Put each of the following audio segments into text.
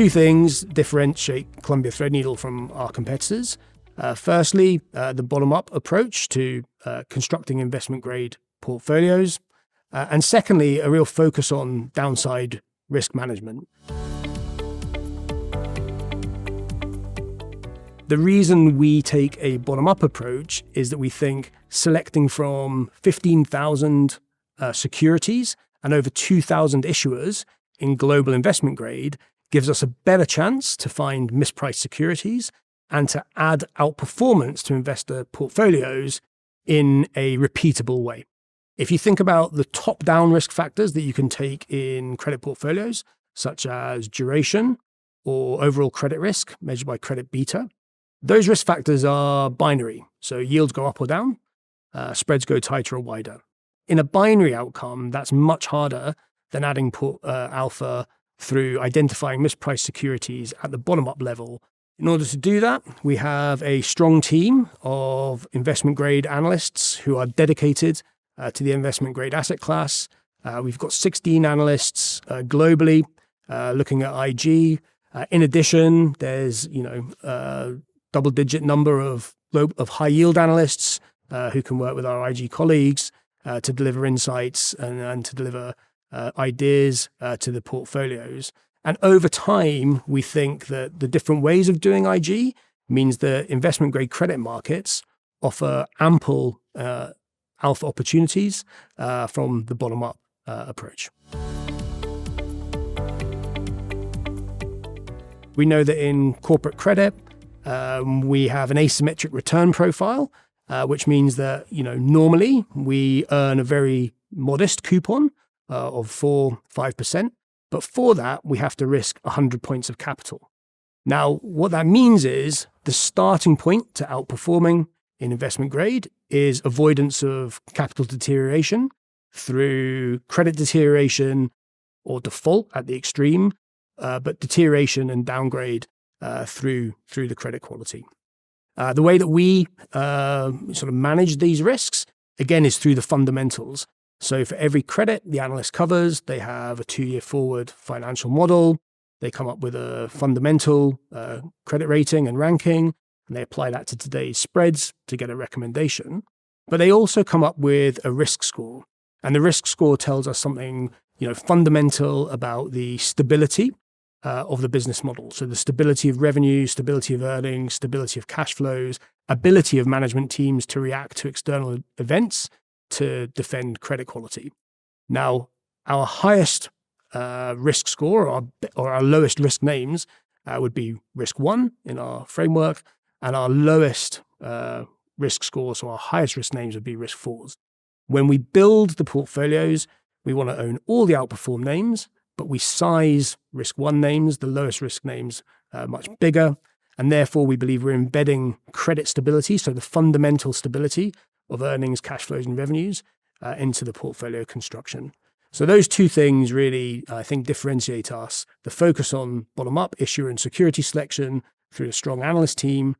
two things differentiate Columbia Threadneedle from our competitors. Firstly, the bottom-up approach to constructing investment-grade portfolios. And secondly, a real focus on downside risk management. The reason we take a bottom-up approach is that we think selecting from 15,000 securities and over 2,000 issuers in global investment grade gives us a better chance to find mispriced securities and to add outperformance to investor portfolios in a repeatable way. If you think about the top-down risk factors that you can take in credit portfolios, such as duration or overall credit risk measured by credit beta, those risk factors are binary. So yields go up or down, spreads go tighter or wider. In a binary outcome, that's much harder than adding alpha through identifying mispriced securities at the bottom-up level. In order to do that, we have a strong team of investment-grade analysts who are dedicated to the investment-grade asset class. We've got 16 analysts globally looking at IG. In addition, there's double-digit number of high-yield analysts who can work with our IG colleagues to deliver insights and to deliver ideas to the portfolios. And over time, we think that the different ways of doing IG means that investment-grade credit markets offer ample alpha opportunities from the bottom-up approach. We know that in corporate credit, we have an asymmetric return profile, which means that normally we earn a very modest coupon of 4-5%, but for that we have to risk 100 points of capital. Now, what that means is the starting point to outperforming in investment grade is avoidance of capital deterioration through credit deterioration or default at the extreme, but deterioration and downgrade through the credit quality. The way that we sort of manage these risks, again, is through the fundamentals. So for every credit the analyst covers, they have a 2-year forward financial model. They come up with a fundamental credit rating and ranking, and they apply that to today's spreads to get a recommendation. But they also come up with a risk score. And the risk score tells us something fundamental about the stability of the business model. So the stability of revenue, stability of earnings, stability of cash flows, ability of management teams to react to external events to defend credit quality. Now, our highest risk score or our lowest risk names would be risk 1 in our framework, and our lowest risk score, so our highest risk names would be risk 4s. When we build the portfolios, we want to own all the outperform names, but we size risk 1 names, the lowest risk names, much bigger. And therefore, we believe we're embedding credit stability, so the fundamental stability of earnings, cash flows, and revenues into the portfolio construction. So those two things really, I think, differentiate us. The focus on bottom-up issuer and security selection through a strong analyst team,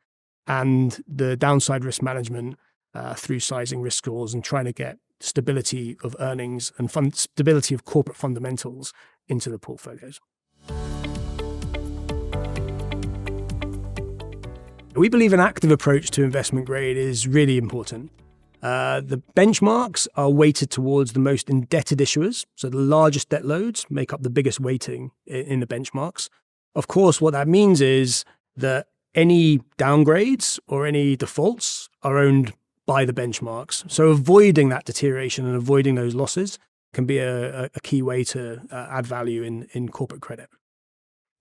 and the downside risk management through sizing risk scores and trying to get stability of earnings and stability of corporate fundamentals into the portfolios. We believe an active approach to investment grade is really important. The benchmarks are weighted towards the most indebted issuers, so the largest debt loads make up the biggest weighting in the benchmarks. Of course, what that means is that any downgrades or any defaults are owned by the benchmarks. So avoiding that deterioration and avoiding those losses can be a key way to add value in corporate credit.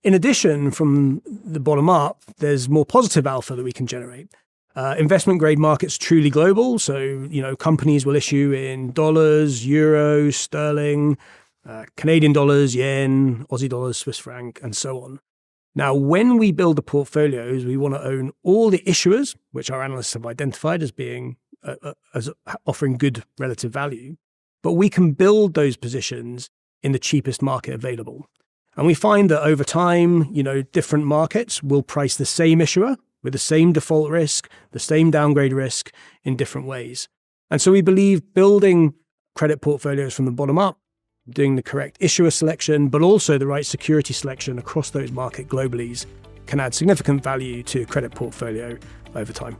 In addition, from the bottom up, there's more positive alpha that we can generate. Investment grade markets truly global. So, companies will issue in dollars, euros, sterling, Canadian dollars, yen, Aussie dollars, Swiss franc, and so on. Now, when we build the portfolios, we want to own all the issuers, which our analysts have identified as being as offering good relative value. But we can build those positions in the cheapest market available. And we find that over time, different markets will price the same issuer with the same default risk, the same downgrade risk in different ways. And so we believe building credit portfolios from the bottom up doing the correct issuer selection, but also the right security selection across those market globally can add significant value to a credit portfolio over time.